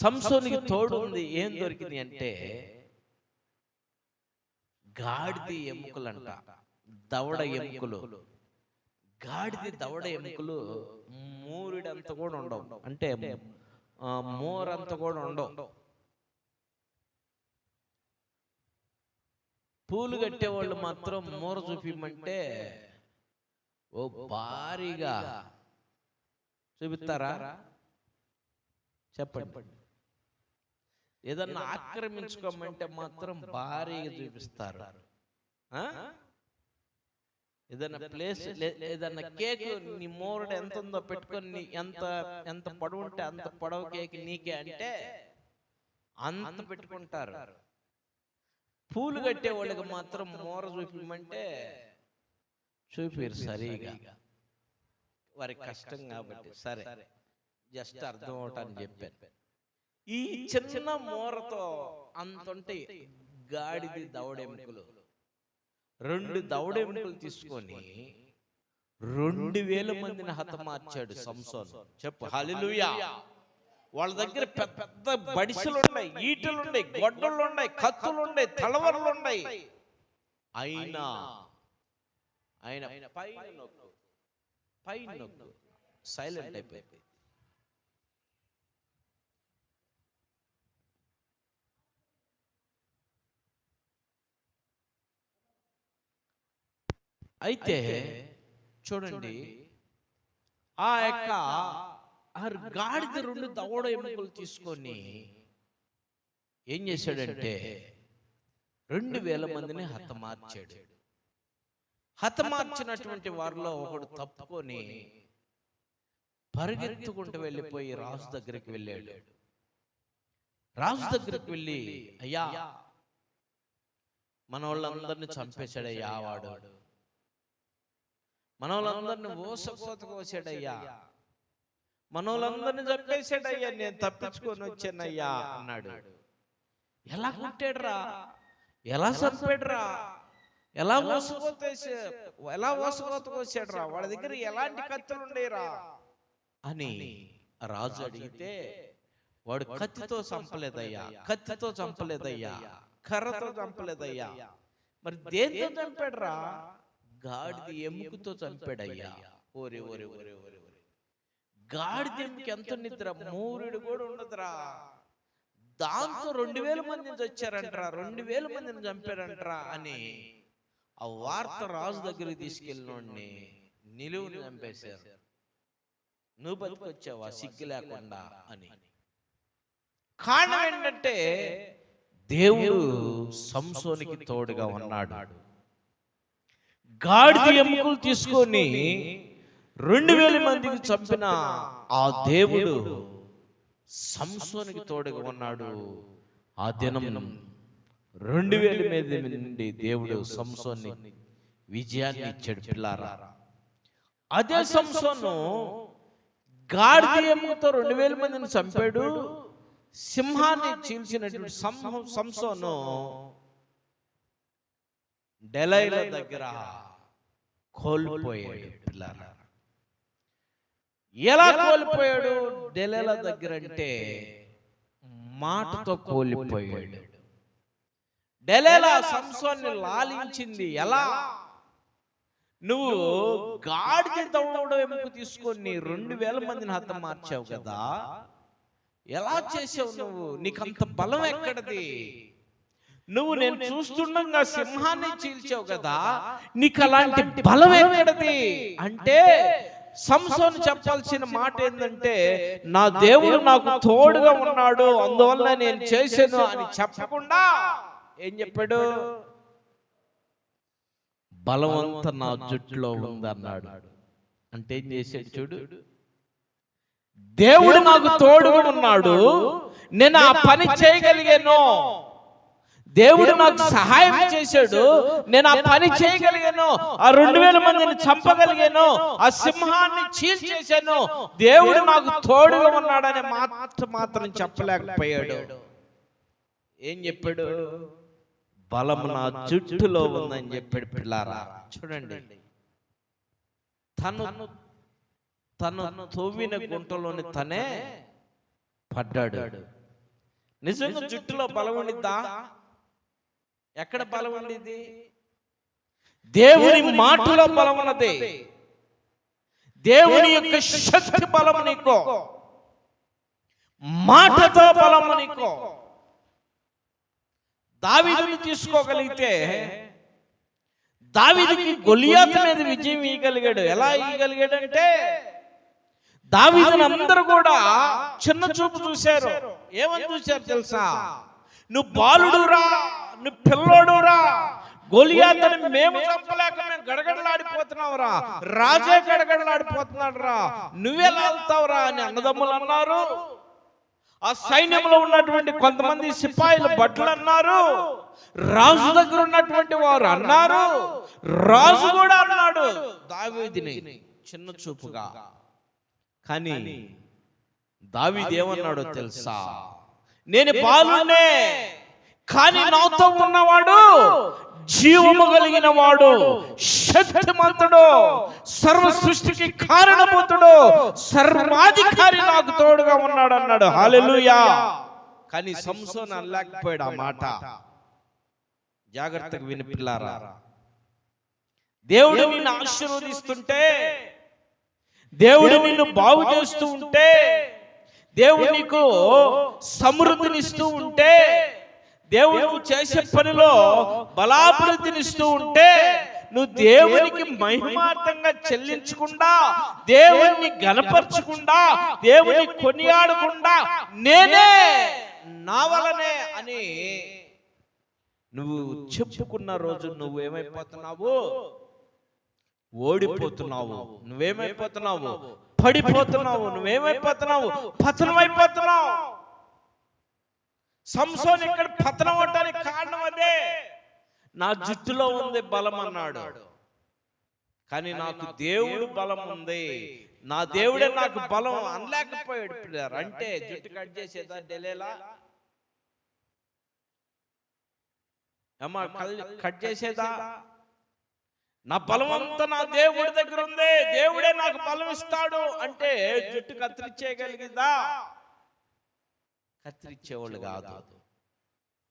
సంసోనికి తోడు ఉంది. ఏం దొరికింది అంటే గాడిద ఎముకలంట, దవడ ఎముకలు. గాడిద దవడ ఎముకలు మూరిడంత కూడా ఉండవు, అంటే మోరంత కూడా ఉండవు. పూలు కట్టేవాళ్ళు మాత్రం మూర చూపిమంటే ఓ భారీగా చూపిస్తారా? చెప్పండి. ఏదన్నా ఆక్రమించుకోమంటే మాత్రం భారీగా చూపిస్తారు. ఏదన్నా ప్లేస్, ఏదన్నా కేక్ నీ మోరడు ఎంత ఉందో పెట్టుకొని ఎంత పొడవు ఉంటే అంత పొడవు కేక్ నీకే అంటే అంత పెట్టుకుంటారు. పూలు కట్టే వాళ్ళకి మాత్రం మోర చూపిమంటే చూపిరు సరిగా, వారికి కష్టం కాబట్టి. సరే, జస్ట్ అర్థం అవటాన్ని చెప్పాను. ఈ చిన్న మోరతో అంతుంటే గాడిది దవడెముకలు, 2 దవడెముకలు తీసుకొని 2000 మందిని హతమార్చాడు సంసోను. చెప్పు హల్లెలూయా. వాళ్ళ దగ్గర పెద్ద బడిసెలు ఉన్నాయి, ఈటలు ఉన్నాయి, గొడ్డళ్ళు ఉన్నాయి, కత్తులు ఉన్నాయి, తలవరలు ఉన్నాయి. అయినా పైన నొక్కు సైలెంట్ అయిపోయింది. అయితే చూడండి, ఆ యొక్క గాడిద 2 దవడ ఎముకలు తీసుకొని ఏం చేశాడంటే 2000 మందిని హతమార్చాడు. హతమార్చినటువంటి వారిలో ఒకడు తప్పుకొని పరిగెత్తుకుంటూ వెళ్ళిపోయి రాజు దగ్గరికి వెళ్ళాడు. రాజు దగ్గరికి వెళ్ళి, అయ్యా మన వాళ్ళందరినీ చంపేశాడయ్యా, వాడు మన వాళ్ళందరినీ ఓసకోత కోసాడయ్యా, మన వాళ్ళందరినీ చంపేశాడయ్యా, నేను తప్పించుకొని వచ్చానయ్యా అన్నాడు. ఎలా కుట్టాడురా, ఎలా చంపాడురా, ఎలా ఓసకోత కోసాడురా, వాళ్ళ దగ్గర ఎలాంటి కత్తులు ఉండేరా అని రాజు అడిగితే, వాడు కత్తితో చంపలేదయ్యా, కత్తితో చంపలేదయ్యా, కర్రతో చంపలేదయ్యా, మరి దేంతో చంపాడురా? గాడిద ఎముకతో చంపాడయ్యా. ఓరే ఓరే ఓరే ఓరే ఓరే, గాడిద ఎముక ఎంత నిద్ర, మూరుడు కూడా ఉండదురా. దాంతో 2000 మందిని చచ్చారంటరా, 2000 మందిని చంపారంటరా అని ఆ వార్త రాజు దగ్గరికి తీసుకెళ్ళినోడిని నిలువుని చంపేశారు. నువ్వు బతికొచ్చావా సిగ్గు లేకుండా అని. కారణం ఏంటంటే దేవుడు సంసోనికి తోడుగా ఉన్నాడు. గాడిద ఎముకలు తీసుకొని 2000 మందికి చంపిన ఆ దేవుడు సంసోనికి తోడుగా ఉన్నాడు. ఆ దినం 2000 మీద నుండి దేవుడు సంసోన్ని విజయాన్ని ఇచ్చాడు. పిల్లారా, అదే సంసోను గాడిద ఎముకతో 2000 మందిని చంపాడు. సింహాన్ని చీల్చినటువంటి సంసోను డెలైలా దగ్గర కోల్పోయాడు. పిల్లారా, ఎలా కోల్పోయాడు డెలైలా దగ్గర అంటే మాటతో కోల్పోయాడు. డెలైలా సంసోన్ని లాలించింది. ఎలా? నువ్వు గాడిద దవడ ఎముక తీసుకొని 2000 మందిని హతమార్చావు కదా, ఎలా చేసావు నువ్వు? నీకంత బలం ఎక్కడది? నువ్వు నేను చూస్తుండగా సింహాన్ని చీల్చావు కదా, నీకు అలాంటి బలం ఎక్కడది అంటే సంసోను చెప్పాల్సిన మాట ఏంటంటే, నా దేవుడు నాకు తోడుగా ఉన్నాడు, అందువల్ల నేను చేశాను అని చెప్పకుండా ఏం చెప్పాడు? బలవంతా నా జుట్టులో ఉందన్నాడు. అంటే ఏం చేశాడు చూడు, దేవుడు నాకు తోడుగా ఉన్నాడు, నేను ఆ పని చేయగలిగాను, దేవుడు నాకు సహాయం చేశాడు, నేను ఆ పని చేయగలిగాను, ఆ 2000 మందిని చంపగలిగాను, ఆ సింహాన్ని చీల్చేశాను, దేవుడు నాకు తోడుగా ఉన్నాడనే మాత్రం చెప్పలేకపోయాడు. ఏం చెప్పాడు? బలం నా జుట్టులో ఉందని చెప్పాడు. పిల్లారా చూడండి, తను తవ్విన గుంటలోని తనే పడ్డాడు. నిజంగా జుట్టులో బలం ఉండిద్దా? ఎక్కడ బలం ఉండేది? దేవుని మాటలో బలం ఉన్నది. దేవుని యొక్క శక్తి బలం నీకో, మాటతో బలం నీకో. దావీదుని తీసుకోగలిగితే దావీదుకి గొలియాతు మీద విజయం ఇవ్వగలిగాడు. ఎలా ఇవ్వగలిగాడంటే దావీదుని అందరూ కూడా చిన్న చూపు చూశారు. ఏమని చూశారు తెలుసా? నువ్వు బాలుడురా, నువ్వు పిల్లోడురా, గొలియాతుని మేము చంపలేక మేము గడగడలాడిపోతున్నావురా, రాజే గడగడలాడిపోతున్నాడు రా, నువ్వెలా వెళ్తావురా అని అన్నదమ్ములు అన్నారు. ఆ సైన్యంలో ఉన్నటువంటి కొంతమంది సిపాయిలు భటులు అన్నారు. రాజు దగ్గర ఉన్నటువంటి వారు అన్నారు. రాజు కూడా అన్నాడు దావీదుని చిన్న చూపుగా. కానీ దావీదు ఏమన్నాడో తెలుసా? నేను బాలునే, కానీ నాతో ఉన్నవాడు జీవము కలిగిన వాడు, శక్తిమంతుడు, సర్వ సృష్టికి కారణభూతుడు, సర్వాధికారి నాకు తోడుగా ఉన్నాడు అన్నాడు. హల్లెలూయా. కానీ సంసోను అనలేకపోయాడు ఆ మాట. జాగ్రత్తగా విని పిల్లారా, దేవుడు నిన్ను ఆశీర్వదిస్తుంటే, దేవుడు నిన్ను బాగు చేస్తూ ఉంటే, దేవుడు నీకు సమృద్ధినిస్తూ ఉంటే, దేవుడు చేసే పనిలో బలాభివృద్ధినిస్తూ ఉంటే, నువ్వు దేవునికి మహిమార్థంగా చెల్లించకుండా, దేవుణ్ణి గణపరచకుండా, దేవుని కొనియాడకుండా నేనే నా వలనే అని నువ్వు చెప్పుకున్న రోజు నువ్వేమైపోతున్నావు? ఓడిపోతున్నావు. నువ్వేమైపోతున్నావు? పడిపోతున్నావు. నువ్వేమైపోతున్నావు? పతనమైపోతున్నావు. సంసోను ఇక్కడ పతనం అవడానికి కారణం అదే. నా జుట్టులో ఉంది బలం అన్నాడు, కానీ నాకు దేవుడు బలం ఉంది, నా దేవుడే నాకు బలం అనలేకపోయాడు. అంటే జుట్టు కట్ చేసేదా డెలేలా? అమ్మా కట్ చేసేదా? నా బలం అంతా నా దేవుడి దగ్గర ఉంది, దేవుడే నాకు బలం ఇస్తాడు అంటే జుట్టు కత్తిరించేయగలిగిందా? కత్తిరించేవాళ్ళు కాదు,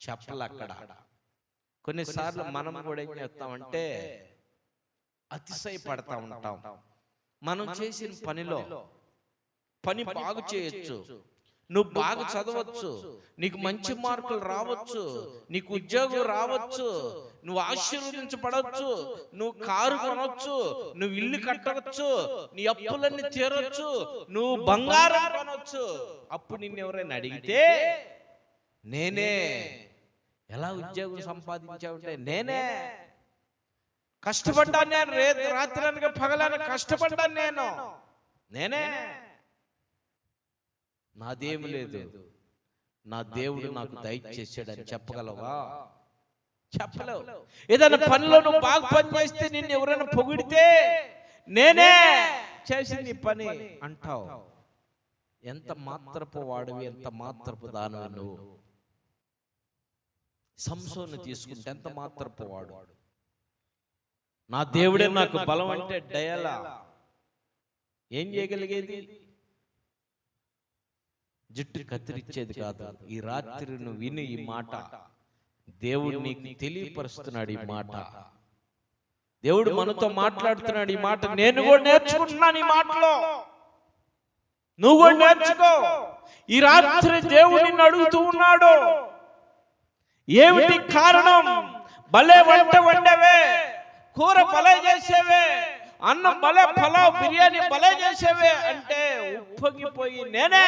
చెప్పలు అక్కడ. కొన్నిసార్లు మనం కూడా ఏం చేస్తామంటే అతిశయపడతా ఉంటాం. మనం చేసిన పనిలో పని బాగు చేయొచ్చు, నువ్వు బాగా చదవచ్చు, నీకు మంచి మార్కులు రావచ్చు, నీకు ఉద్యోగం రావచ్చు, నువ్వు ఆశీర్వదించబడవచ్చు, నువ్వు కారు కొనవచ్చు, నువ్వు ఇల్లు కట్టవచ్చు, నీ అప్పులన్నీ తీరవచ్చు, నువ్వు బంగారం కొనవచ్చు. అప్పుడు నిన్ను ఎవరైనా అడిగితే నేనే. ఎలా ఉద్యోగం సంపాదించావంటే నేనే కష్టపడ్డాను, నేను రాత్రి అనగా పగలనగా కష్టపడ్డాను, నేనే. నాదేమి లేదు, నా దేవుడు నాకు దయచేసాడని చెప్పగలవా? చెప్పలేవు. ఏదైనా పనిలో నువ్వు బాగా పని చేస్తే నిన్ను ఎవరైనా పొగిడితే నేనే చేసింది పని అంటావు. ఎంత మాత్రపు వాడివి, ఎంత మాత్రపు దానవి నువ్వు. సంసోను తీసుకుంటే ఎంత మాత్రపు వాడు. నా దేవుడే నాకు బలం అంటే డయలా ఏం చేయగలిగేది? జుట్టు కత్తిరించేది కాదు. ఈ రాత్రి నువ్వు విని ఈ మాట దేవుడు నీకు తెలియపరుస్తున్నాడు. ఈ మాట దేవుడు మనతో మాట్లాడుతున్నాడు. ఈ మాట నేను కూడా నేర్చుకుంటున్నాను. ఈ మాటలో నువ్వు కూడా నేర్చుకో. ఈ రాత్రి దేవుడు నిన్ను అడుగుతూ ఉన్నాడు, ఏమిటి కారణం? భలే వంట వండవే, కూర భలే చేసేవే, అన్నం భలే, పలావ్ బిర్యానీ భలే చేసేవే అంటే ఉప్పొంగిపోయి నేనే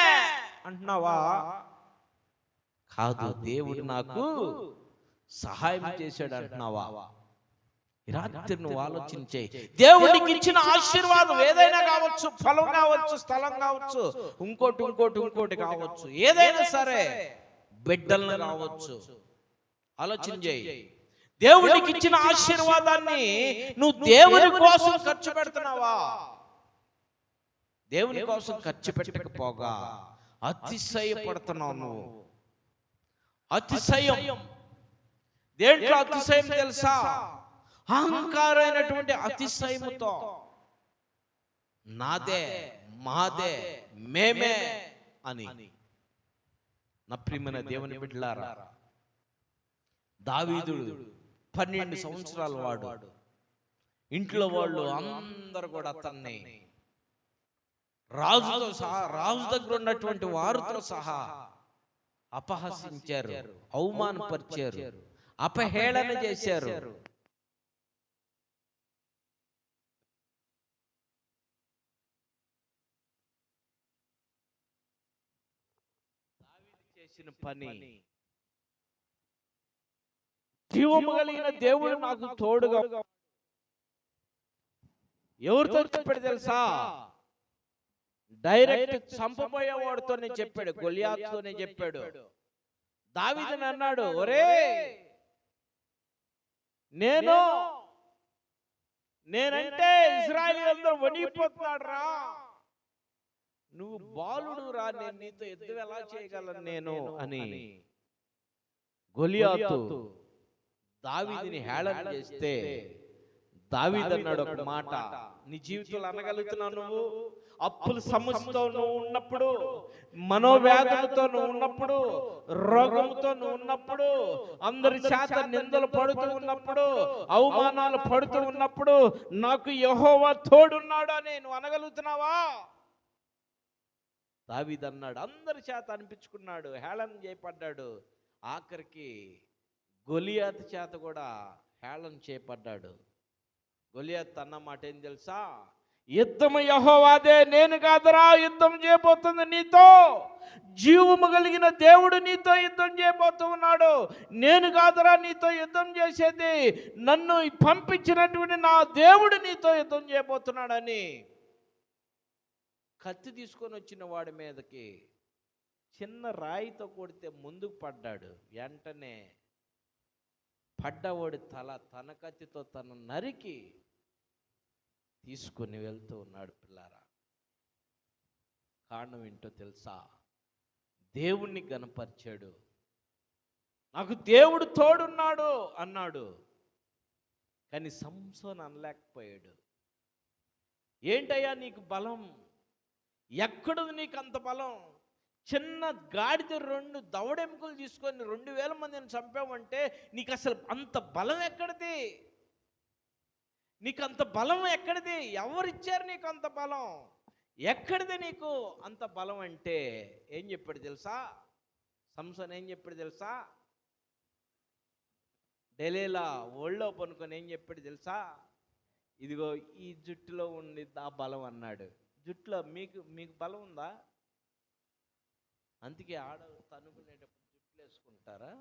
అంటున్నావా? కాదు, దేవుడు నాకు సహాయం చేశాడు అంటున్నావా? రాత్రి నువ్వు ఆలోచించే. దేవుడికి ఇచ్చిన ఆశీర్వాదం ఏదైనా కావచ్చు, ఫలం కావచ్చు, స్థలం కావచ్చు, ఇంకోటి కావచ్చు, ఏదైనా సరే, బిడ్డలను కావచ్చు. ఆలోచించే. దేవుడికి ఇచ్చిన ఆశీర్వాదాన్ని నువ్వు దేవుని కోసం ఖర్చు పెడుతున్నావా? దేవుని కోసం ఖర్చు పెట్టకపోగా అతిశయపడుతున్నావు నువ్వు. అతిశయం. దేంట్లో అతిశయం తెలుసా? అహంకారమైనటువంటి అతిశయముతో నాదే, మాదే, మేమే అని. నా ప్రియమైన దేవుని బిడ్డలారా, దావీదుడు 12 సంవత్సరాల వాడు. ఇంట్లో వాళ్ళు అందరూ కూడా అతన్ని రాజుతో సహా, రాజు దగ్గర ఉన్నటువంటి వారితో సహా అపహసించారు, అవమానపరిచారు, అపహేళన చేశారు. దావీదు చేసిన పని, జీవము కలిగిన దేవుడు నాకు తోడుగా. ఎవరితో చెప్పాడు తెలుసా? డైరెక్ట్ చంపబోయేవాడితోనే చెప్పాడు, గొలియాతుతోనే చెప్పాడు. దావీదుని అన్నాడు, ఒరే నేనంటే ఇశ్రాయేలీయులందరూ వణికిపోతున్నాడు రా, నువ్వు బాలుడు రా, నేను నీతో యుద్ధం ఎలా చేయగలను నేను అని గొలియాతు దావీదుని హేళన చేస్తే, దావీదు అన్నాడు ఒక మాట, నీ జీవితంలో అనగలుగుతున్నావు నువ్వు? అప్పుల సమస్యతో నువ్వు ఉన్నప్పుడు, మనోవేదనతో నువ్వు ఉన్నప్పుడు, రోగంతో నువ్వు ఉన్నప్పుడు, అందరి చేత నిందలు పడుతూ ఉన్నప్పుడు, అవమానాలు పడుతూ ఉన్నప్పుడు, నాకు యెహోవా తోడున్నాడు అని నువ్వు అనగలుగుతున్నావా? దావీదు అన్నాడు. అందరి చేత అనిపించుకున్నాడు, హేళన చేయబడ్డాడు. ఆఖరికి గొలియాతు చేత కూడా హేళన చేయబడ్డాడు. గొలియాతు అన్న మాట ఏం తెలుసా? యుద్ధము యెహోవాదే, నేను కాదురా యుద్ధం చేయబోతుంది నీతో. జీవము కలిగిన దేవుడు నీతో యుద్ధం చేయబోతూ ఉన్నాడు. నేను కాదురా నీతో యుద్ధం చేసేది, నన్ను పంపించినటువంటి నా దేవుడు నీతో యుద్ధం చేయబోతున్నాడని కత్తి తీసుకొని వచ్చిన వాడి మీదకి చిన్న రాయితో కొడితే ముందుకు పడ్డాడు. వెంటనే పడ్డవాడి తల తన కత్తితో తను నరికి తీసుకొని వెళ్తూ ఉన్నాడు. పిల్లారా, కారణం ఏంటో తెలుసా? దేవుణ్ణి గనపరిచాడు. నాకు దేవుడు తోడున్నాడు అన్నాడు. కానీ సంసోను అనలేకపోయాడు. ఏంటయ్యా నీకు బలం? ఎక్కడుంది నీకు అంత బలం? చిన్న గాడిద 2 దవడెముకలు తీసుకొని 2000 మందిని చంపావంటే నీకు అసలు అంత బలం ఎక్కడిది? నీకు అంత బలం ఎక్కడిది? ఎవరిచ్చారు నీకు అంత బలం? ఎక్కడిది నీకు అంత బలం? అంటే ఏం చెప్పాడు తెలుసా? సంసోను ఏం చెప్పాడు తెలుసా? డెలీలా ఒళ్ళో పనుకొని ఏం చెప్పాడు తెలుసా? ఇదిగో ఈ జుట్టులో ఉంది ఆ బలం అన్నాడు. జుట్టులో మీకు బలం ఉందా? అందుకే ఆడవాళ్ళు తనుకునేటప్పుడు జుట్లు వేసుకుంటారా?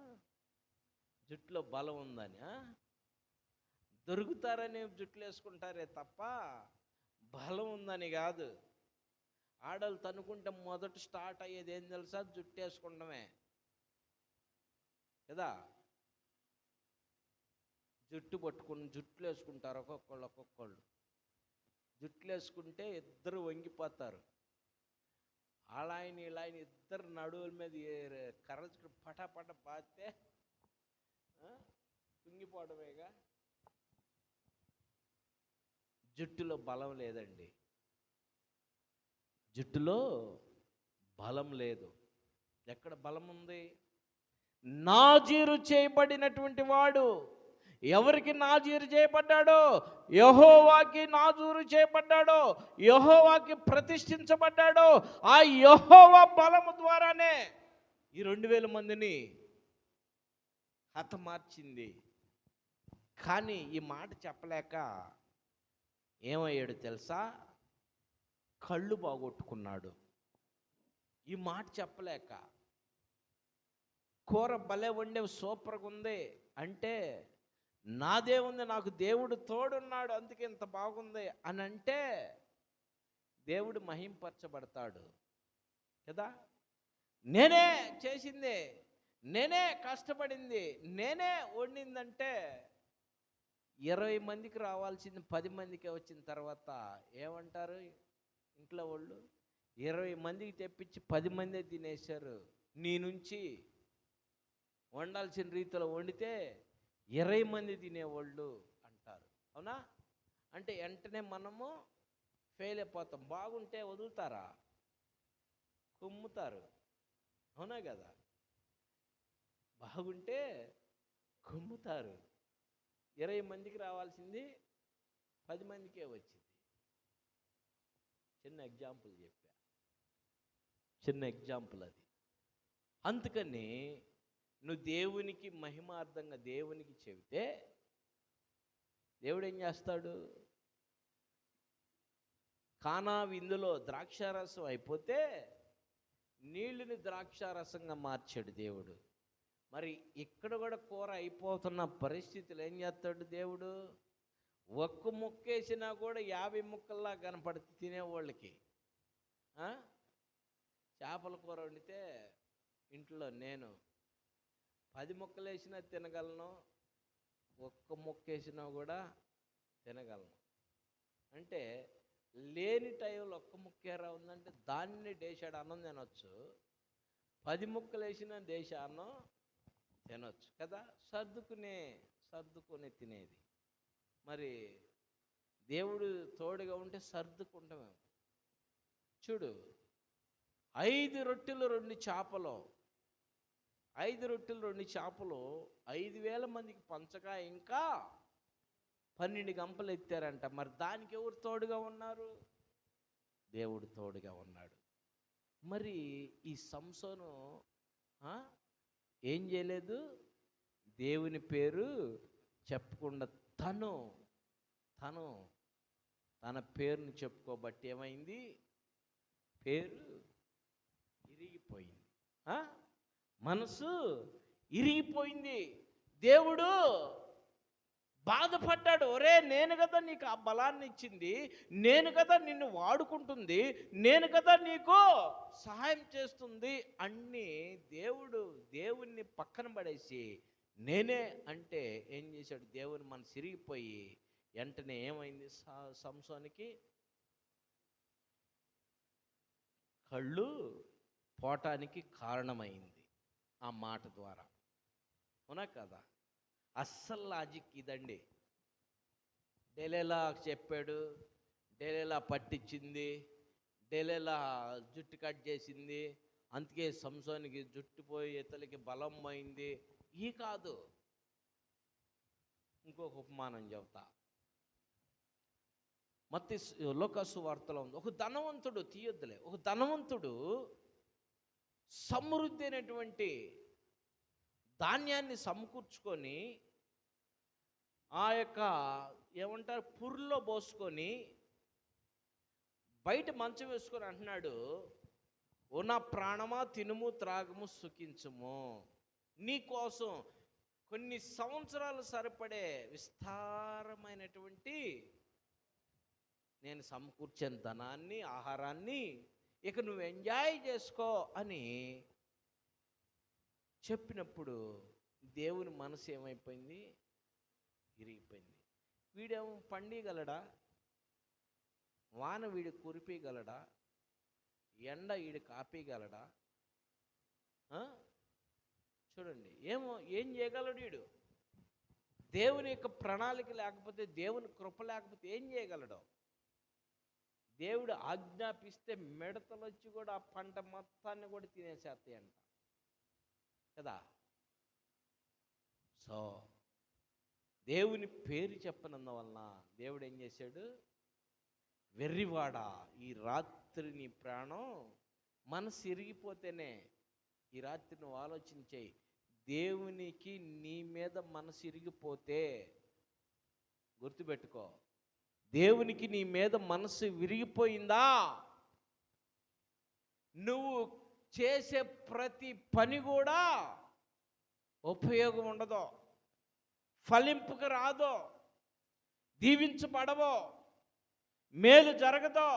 జుట్టులో బలం ఉందని దొరుకుతారని జుట్లు వేసుకుంటారే తప్ప బలం ఉందని కాదు. ఆడవాళ్ళు తనుకుంటే మొదట స్టార్ట్ అయ్యేది ఏం తెలుసా? జుట్టు వేసుకుంటమే కదా. జుట్టు పట్టుకుని జుట్లు వేసుకుంటారు ఒక్కొక్కళ్ళు. జుట్లు వేసుకుంటే ఇద్దరు వంగిపోతారు. అలాయని ఇలాయన ఇద్దరు నడువుల మీద కర్రచుకుని పటాపట బాస్తే కుంగిపోవడమేగా. జుట్టులో బలం లేదండి. జుట్టులో బలం లేదు. ఎక్కడ బలం ఉంది? నాజీరు చేయబడినటువంటి వాడు. ఎవరికి నాజీరు చేయబడ్డాడో? యెహోవాకి నాజూరు చేయబడ్డాడో, యెహోవాకి ప్రతిష్ఠించబడ్డాడో, ఆ యెహోవా బలము ద్వారానే ఈ 2000 మందిని హతమార్చింది. కానీ ఈ మాట చెప్పలేక ఏమయ్యాడు తెలుసా? కళ్ళు బాగొట్టుకున్నాడు. ఈ మాట చెప్పలేక. కూర భలే వండే, సూపర్గా ఉంది అంటే, నాదే ఉంది, నాకు దేవుడు తోడున్నాడు అందుకే ఇంత బాగుంది అని అంటే దేవుడు మహింపరచబడతాడు కదా. నేనే చేసింది, నేనే కష్టపడింది, నేనే వండిందంటే 20 మందికి రావాల్సింది 10 మందికి వచ్చిన తర్వాత ఏమంటారు ఇంట్లో వాళ్ళు? 20 మందికి తెప్పించి 10 మందే తినేశారు. నీ నుంచి వండాల్సిన రీతిలో వండితే 20 మంది తినేవాళ్ళు అంటారు. అవునా? అంటే వెంటనే మనము ఫెయిల్ అయిపోతాం. బాగుంటే వదులుతారా? కుమ్ముతారు. అవునా కదా? బాగుంటే కుమ్ముతారు. 20 మందికి రావాల్సింది 10 మందికే వచ్చింది. చిన్న ఎగ్జాంపుల్ చెప్పా, చిన్న ఎగ్జాంపుల్ అది. అందుకని నువ్వు దేవునికి మహిమార్థంగా దేవునికి చెబితే దేవుడు ఏం చేస్తాడు? కానా విందులో ద్రాక్షారసం అయిపోతే నీళ్ళని ద్రాక్షారసంగా మార్చాడు దేవుడు. మరి ఇక్కడ కూడా కూర అయిపోతున్న పరిస్థితులు ఏం చేస్తాడు దేవుడు? ఒక్క ముక్కేసినా కూడా 50 ముక్కల్లా కనపడుతుంది తినేవాళ్ళకి. చేపల కూర వండితే ఇంట్లో నేను 10 ముక్కలు వేసినా తినగలను, ఒక్క ముక్కేసినా కూడా తినగలను. అంటే లేని టైంలో ఒక్క ముక్కేరా ఉందంటే దాన్ని దేశాడు అన్నం తినొచ్చు, 10 ముక్కలు వేసిన దేశ అన్నం తినొచ్చు కదా. సర్దుకునే తినేది. మరి దేవుడు తోడుగా ఉంటే సర్దుకుంటామేమో. చూడు, 5 రొట్టెలు 2 చేపలు, 5 రొట్టెలు 2 చేపలు 5,000 మందికి పంచగా ఇంకా 12 గంపలు ఎత్తారంట. మరి దానికి ఎవరు తోడుగా ఉన్నారు? దేవుడు తోడుగా ఉన్నాడు. మరి ఈ సంసోను ఏం చేయలేదు? దేవుని పేరు చెప్పకుండా తన పేరుని చెప్పుకోబట్టి ఏమైంది? పేరు ఇరిగిపోయింది, మనసు ఇరిగిపోయింది. దేవుడు బాధపడ్డాడు. ఒరే, నేను కదా నీకు ఆ బలాన్ని ఇచ్చింది, నేను కదా నిన్ను వాడుకుంటుంది, నేను కదా నీకు సహాయం చేస్తుంది అన్నీ దేవుణ్ణి పక్కన పడేసి నేనే అంటే ఏం చేశాడు? దేవుని మనసు సిరిగిపోయి వెంటనే ఏమైంది? సంసోనికి కళ్ళు పోటానికి కారణమైంది ఆ మాట ద్వారా. అవునా కదా? అస్సలు లాజిక్ ఇదండి. డెలీలా చెప్పాడు, డెలీలా పట్టించింది, డెలీలా జుట్టు కట్ చేసింది, అందుకే సంసోనికి జుట్టు పోయి ఇతలకి బలం పోయింది. ఈ కాదు, ఇంకొక ఉపమానం చెబుతా. మత్తయి లోకాసు వార్తలో ఉంది. ఒక ధనవంతుడు, తీయొద్దులే, ఒక ధనవంతుడు సమృద్ధి అయినటువంటి ధాన్యాన్ని సమకూర్చుకొని ఆ యొక్క ఏమంటారు పుర్లో పోసుకొని బయట మంచం వేసుకొని అంటున్నాడు, ఓ నా ప్రాణమా తినుము త్రాగము సుఖించుము, నీకోసం కొన్ని సంవత్సరాలు సరిపడే విస్తారమైనటువంటి నేను సమకూర్చిన ధనాన్ని, ఆహారాన్ని ఇక నువ్వు ఎంజాయ్ చేసుకో అని చెప్పినప్పుడు దేవుని మనసు ఏమైపోయింది? ఇరిగిపోయింది. వీడేమో పండిగలడా? వాన వీడి కురిపీగలడా? ఎండ వీడి కాపీగలడా? చూడండి, ఏం చేయగలడు వీడు? దేవుని యొక్క ప్రణాళిక లేకపోతే, దేవుని కృప లేకపోతే ఏం చేయగలడు? దేవుడు ఆజ్ఞాపిస్తే మిడతలు వచ్చి కూడా ఆ పంట మొత్తాన్ని కూడా తినేసేస్తాయంట కదా. సో దేవుని పేరు చెప్పనందువలన దేవుడు ఏం చేశాడు? వెర్రివాడా, ఈ రాత్రి నీ ప్రాణం మనసు ఇరిగిపోతేనే, ఈ రాత్రి నువ్వు ఆలోచన చేయి, దేవునికి నీ మీద మనసు ఇరిగిపోతే గుర్తుపెట్టుకో, దేవునికి నీ మీద మనసు విరిగిపోయిందా, నువ్వు చేసే ప్రతి పని కూడా ఉపయోగం ఉండదు, ఫలింపుకు రాదో, దీవించబడవో, మేలు జరగదో.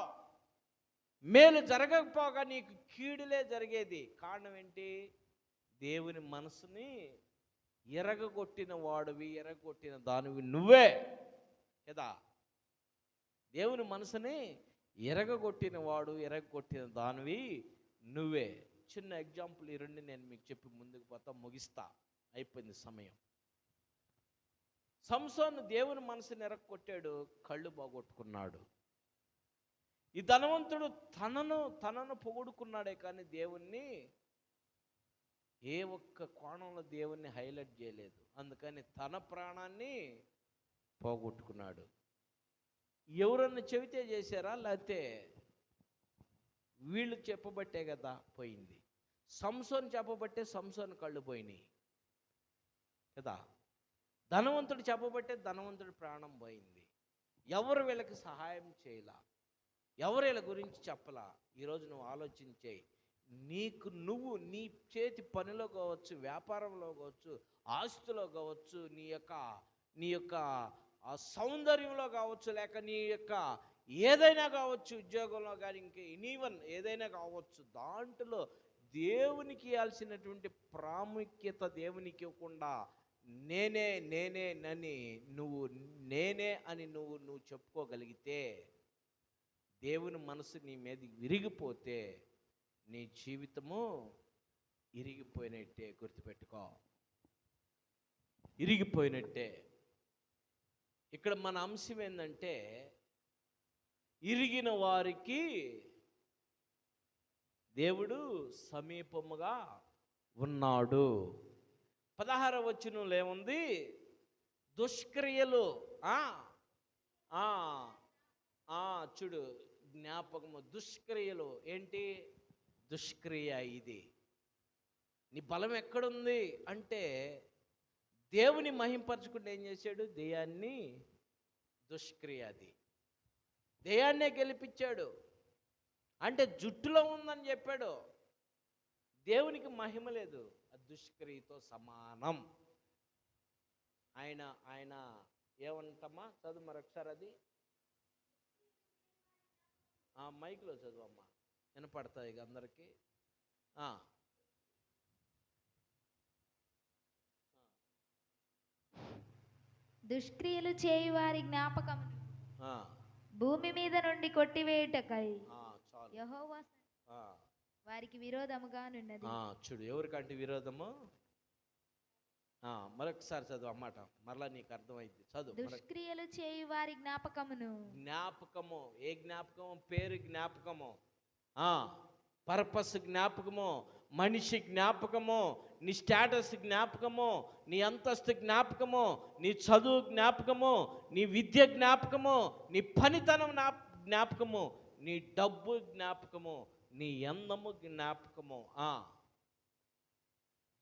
మేలు జరగకపోగా నీకు కీడులే జరిగేది. కారణం ఏంటి? దేవుని మనసుని ఎరగొట్టిన వాడివి, ఎరగొట్టిన దానివి నువ్వే కదా. దేవుని మనసుని ఎరగొట్టిన వాడు, ఎరగొట్టిన దానివి నువ్వే. చిన్న ఎగ్జాంపుల్ ఈ రెండు నేను మీకు చెప్పి ముందుకు పోతా, ముగిస్తా, అయిపోయింది సమయం. సంసోను దేవుని మనసుని ఎరగొట్టాడు, కళ్ళు పోగొట్టుకున్నాడు. ఈ ధనవంతుడు తనను పొగుడుకున్నాడే కానీ దేవుణ్ణి ఏ ఒక్క కోణంలో దేవుణ్ణి హైలైట్ చేయలేదు. అందుకని తన ప్రాణాన్ని పోగొట్టుకున్నాడు. ఎవరన్నా చెబితే చేశారా, లేకపోతే వీళ్ళు చెప్పబట్టే కదా పోయింది. సంసోన్ చెప్పబట్టే సంసోన్ కళ్ళు పోయినాయి కదా. ధనవంతుడు చెప్పబట్టే ధనవంతుడి ప్రాణం పోయింది. ఎవరు వీళ్ళకి సహాయం చేయలా, ఎవరు వీళ్ళ గురించి చెప్పలా. ఈరోజు నువ్వు ఆలోచించే, నువ్వు నీ చేతి పనిలో కావచ్చు, వ్యాపారంలో కావచ్చు, ఆస్తులో కావచ్చు, నీ యొక్క సౌందర్యంలో కావచ్చు, లేక నీ యొక్క ఏదైనా కావచ్చు, ఉద్యోగంలో కానీ ఈవెన్ ఏదైనా కావచ్చు, దాంట్లో దేవునికి ఇవ్వాల్సినటువంటి ప్రాముఖ్యత దేవునికి ఇవ్వకుండా నేనే అని నువ్వు చెప్పుకోగలిగితే, దేవుని మనసు నీ మీద విరిగిపోతే నీ జీవితము ఇరిగిపోయినట్టే. గుర్తుపెట్టుకో, ఇరిగిపోయినట్టే. ఇక్కడ మన అంశం ఏంటంటే, ఇరిగిన వారికి దేవుడు సమీపముగా ఉన్నాడు. 16వ వచనంలో ఏముంది? దుష్క్రియలు చూడు, జ్ఞాపకము. దుష్క్రియలు ఏంటి? దుష్క్రియ ఇది. నీ బలం ఎక్కడుంది అంటే, దేవుని మహింపరచుకుంటే ఏం చేశాడు? దెయ్యాన్ని, దుష్క్రియ అది దెయ్యాన్నే గెలిపించాడు. అంటే జుట్టులో ఉందని చెప్పాడు. దేవునికి మహిమ లేదు, అది దుష్క్రియతో సమానం. ఆయన ఏమంటమ్మా? చదువు మరొకసారి అది. మైక్లో చదువు అమ్మా, వినపడతాయి ఇక అందరికీ. దుష్క్రియలు చేయు వారి జ్ఞాపకం భూమి మీద నుండి కొట్టివేయుటకై యెహోవా వారికి విరోధముగానున్నది. చూడు, ఎవరికంటే విరోధము? మరొకసారి చదువు అన్నమాట, మరలా నీకు అర్థమైంది. చదువు. దుష్క్రియలు చేయు వారి జ్ఞాపకమును. జ్ఞాపకము. ఏ జ్ఞాపకము? పేరు జ్ఞాపకము, పర్పస్ జ్ఞాపకము, మనిషి జ్ఞాపకము, నీ స్టేటస్ జ్ఞాపకము, నీ అంతస్తు జ్ఞాపకము, నీ చదువు జ్ఞాపకము, నీ విద్య జ్ఞాపకము, నీ పనితనం జ్ఞాపకము, నీ డబ్బు జ్ఞాపకము, నీ అందము జ్ఞాపకము.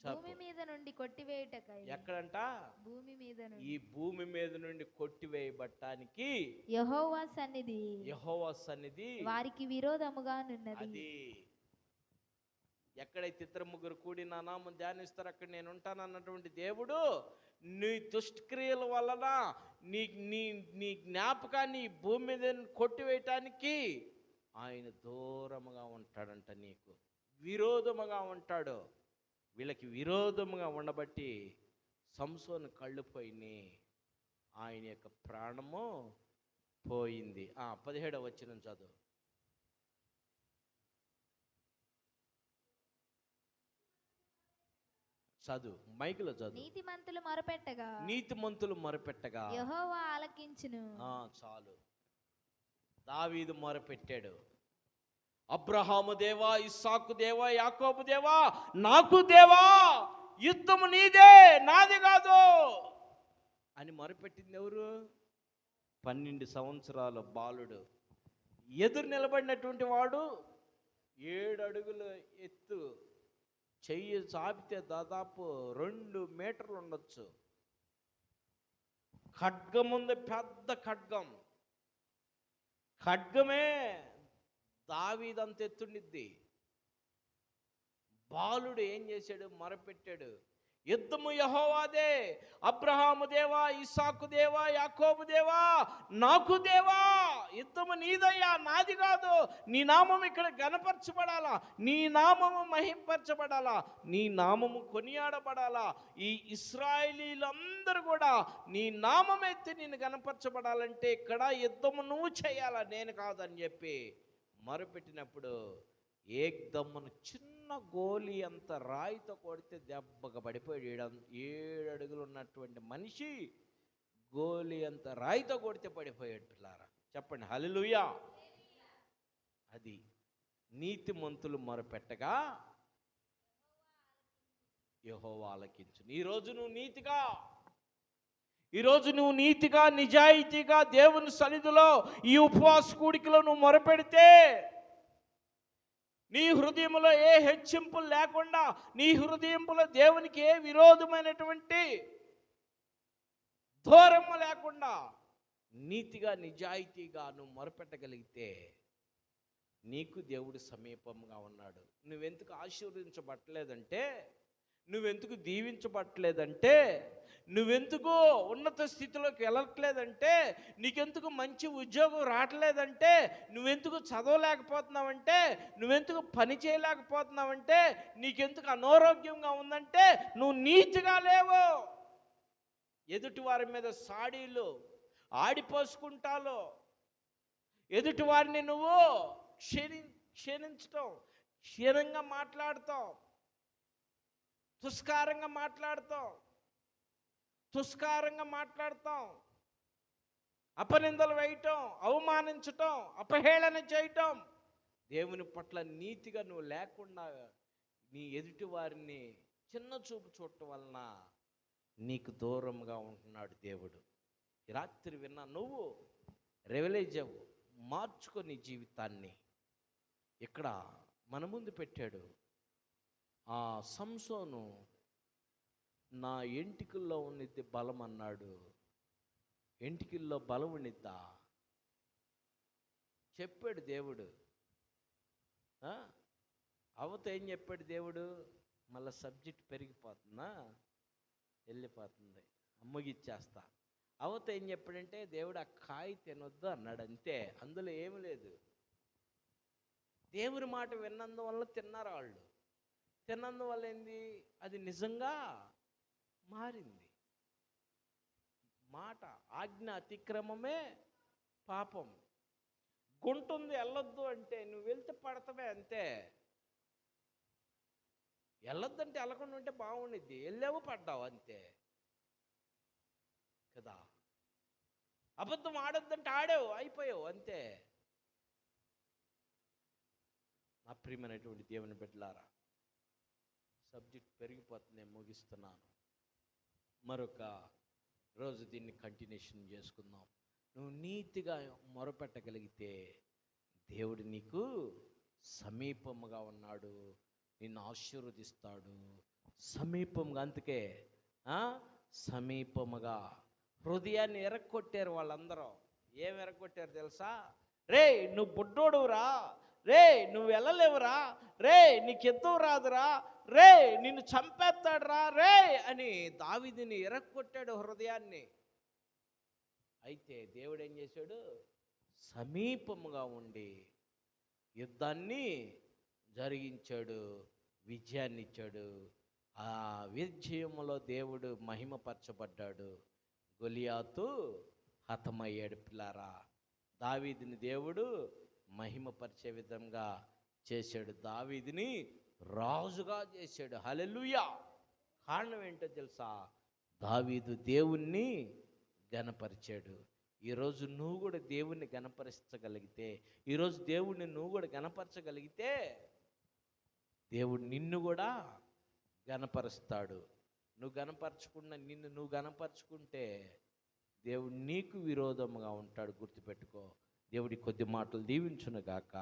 భూమి మీద నుండి కొట్టివేయుటకై. ఎక్కడంట? భూమి మీద నుండి. ఈ భూమి మీద నుండి కొట్టివేయబట్టానికి యెహోవా సన్నిధి, యెహోవా సన్నిధి వారికి విరోధముగానున్నది. అది ఎక్కడైతే ఇద్దరు ముగ్గురు కూడి నా నామం ధ్యానిస్తారు అక్కడ నేను ఉంటాను అన్నటువంటి దేవుడు, నీ దుష్క్రియల వలన నీ జ్ఞాపకాన్ని భూమి మీద కొట్టివేయటానికి ఆయన దూరముగా ఉంటాడంట. నీకు విరోధముగా ఉంటాడు. వీళ్ళకి విరోధముగా ఉండబట్టి సంసోను కళ్ళు పోయినాయి, ఆయన యొక్క ప్రాణము పోయింది. 17వ వచనం చదువు. చదువు, మైకులో చదువు. నీతిమంతులు మొరపెట్టగా యెహోవా ఆలకించును. చాలు. దావీదు మొరపెట్టాడు, అబ్రహాము దేవా, ఇస్సాకు దేవా, యాకోబు దేవా, నాకు దేవా, యుద్ధము నీదే నాది కాదు అని మొరపెట్టింది ఎవరు? 12 సంవత్సరాల బాలుడు. ఎదురు నిలబడినటువంటి వాడు 7 అడుగుల ఎత్తు, చెయ్యి చాపితే దాదాపు 2 మీటర్లు ఉండొచ్చు. ఖడ్గం ఉంది, పెద్ద ఖడ్గమే దావీదంత ఎత్తుండిద్ది. బాలుడు ఏం చేశాడు? మొరపెట్టాడు, యుద్ధము యెహోవాదే, అబ్రహాము దేవా, ఇస్సాకు దేవా, యాకోబు దేవా, నాకు దేవా, యుద్ధము నీదయ్యా నాది కాదు. నీ నామం ఇక్కడ గణపరచబడాలా, నీ నామము మహింపరచబడాలా, నీ నామము కొనియాడబడాలా. ఈ ఇశ్రాయేలీలందరూ కూడా నీ నామం ఎత్తి నేను గణపరచబడాలంటే ఇక్కడ యుద్ధము నువ్వు చేయాలా, నేను కాదని చెప్పి మొరపెట్టినప్పుడు ఏకదమ్మును చిన్న గోలి అంత రాయితో కొడితే దెబ్బగా పడిపోయాడు. 7 అడుగులు ఉన్నటువంటి మనిషి గోలి అంత రాయితో కొడితే పడిపోయాడు. పిల్లారా చెప్పండి హల్లెలూయా. అది నీతిమంతులు మొరపెట్టగా యెహోవా ఆలకించును. ఈరోజు నువ్వు నీతిగా నిజాయితీగా దేవుని సన్నిధిలో ఈ ఉపవాస కూడికలో నువ్వు మొరపెడితే, నీ హృదయంలో ఏ హెచ్చింపులు లేకుండా, నీ హృదయంలో దేవునికి ఏ విరోధమైనటువంటి దూరము లేకుండా నీతిగా నిజాయితీగా నువ్వు మొరపెట్టగలిగితే నీకు దేవుడు సమీపంగా ఉన్నాడు. నువ్వెందుకు ఆశీర్వదించబట్టలేదంటే, నువ్వెందుకు దీవించబట్టలేదంటే, నువ్వెందుకు ఉన్నత స్థితిలోకి వెళ్ళట్లేదంటే, నీకెందుకు మంచి ఉద్యోగం రావట్లేదంటే, నువ్వెందుకు చదవలేకపోతున్నావంటే, నువ్వెందుకు పని చేయలేకపోతున్నావంటే, నీకెందుకు అనారోగ్యంగా ఉందంటే, నువ్వు నీతిగా లేవు. ఎదుటి వారి మీద సాడీలు ఆడిపోసుకుంటాలో, ఎదుటి వారిని నువ్వు క్షీణించటం, క్షీణంగా మాట్లాడతాం, తుస్కారంగా మాట్లాడతాం, అపనిందలు వేయటం, అవమానించటం, అపహేళన చేయటం, దేవుని పట్ల నీతిగా నువ్వు లేకుండా నీ ఎదుటి వారిని చిన్న చూపు చూడటం వలన నీకు దూరంగా ఉంటున్నాడు దేవుడు. ఈ రాత్రి విన్నా నువ్వు రెవలైజ్ అవ్వు, మార్చుకో నీ జీవితాన్ని. ఇక్కడ మన ముందు పెట్టాడు, ఆ సంసోను నా ఎంటికల్లో ఉన్నది బలం అన్నాడు. ఎంటికల్లో బలం ఉన్నిద్దా చెప్పాడు దేవుడు. అవత ఏం చెప్పాడు దేవుడు? మళ్ళీ సబ్జెక్ట్ పెరిగిపోతుందా, వెళ్ళిపోతుంది, అమ్మగిచ్చేస్తా. అవత ఏం చెప్పాడంటే, దేవుడు ఆ కాయ తినొద్దు అన్నాడు, అంతే. అందులో ఏమి లేదు. దేవుని మాట విన్నందువల్ల తిన్నారు వాళ్ళు. తిన్నందువల్ల ఏంది? అది నిజంగా మారింది. మాట ఆజ్ఞ అతిక్రమమే పాపం. గుంటుంది వెళ్ళొద్దు అంటే నువ్వు వెళ్తే పడతావే, అంతే. వెళ్ళొద్దంటే వెళ్ళకుండా ఉంటే బాగుండిద్ది, వెళ్ళావు పడ్డావు, అంతే కదా. అబద్ధం ఆడొద్దంటే ఆడావు, అయిపోయావు, అంతే. నా ప్రియమైనటువంటి దేవుని బిడ్డలారా, సబ్జెక్ట్ పెరిగిపోతుంది, ముగిస్తున్నాను. మరొక రోజు దీన్ని కంటిన్యూషన్ చేసుకుందాం. నువ్వు నీతిగా మొరపెట్టగలిగితే దేవుడు నీకు సమీపముగా ఉన్నాడు, నిన్ను ఆశీర్వదిస్తాడు. సమీపంగా, అందుకే సమీపముగా. హృదయాన్ని ఎరగొట్టారు వాళ్ళందరూ. ఏం ఎరగొట్టారు తెలుసా? రే నువ్వు బుడ్డోడురా, రే నువ్వు వెళ్ళలేవురా, రే నీకు ఎత్తు రాదురా, రే నిన్ను చంపేస్తాడురా, రే అని దావీదుని ఎరగొట్టాడు హృదయాన్ని. అయితే దేవుడు ఏం చేశాడు? సమీపముగా ఉండి యుద్ధాన్ని జరిగించాడు, విజయాన్ని ఇచ్చాడు. ఆ విజయములో దేవుడు మహిమపరచబడ్డాడు. గొలియాతు హతమయ్యాడు. పిల్లారా, దావీదుని దేవుడు మహిమపరిచే విధంగా చేశాడు, దావీదుని రాజుగా చేశాడు. హల్లెలూయా. కారణం ఏంటో తెలుసా? దావీదు దేవుణ్ణి గణపరిచాడు. ఈరోజు నువ్వు కూడా దేవుణ్ణి గణపరచగలిగితే, ఈరోజు దేవుణ్ణి నువ్వు కూడా గణపరచగలిగితే దేవుడు నిన్ను కూడా గణపరుస్తాడు. నువ్వు గణపరచుకున్న నిన్ను నువ్వు గణపరచుకుంటే దేవుడు నీకు విరోధముగా ఉంటాడు. గుర్తుపెట్టుకో. దేవుడి కొద్ది మాటలు దీవించునుగాక.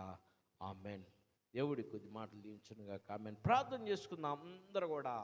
ఆమెన్. దేవుడి కొద్ది మాటలు దీవించునుగాక. ఆమెన్. ప్రార్థన చేసుకుందాం అందరూ కూడా.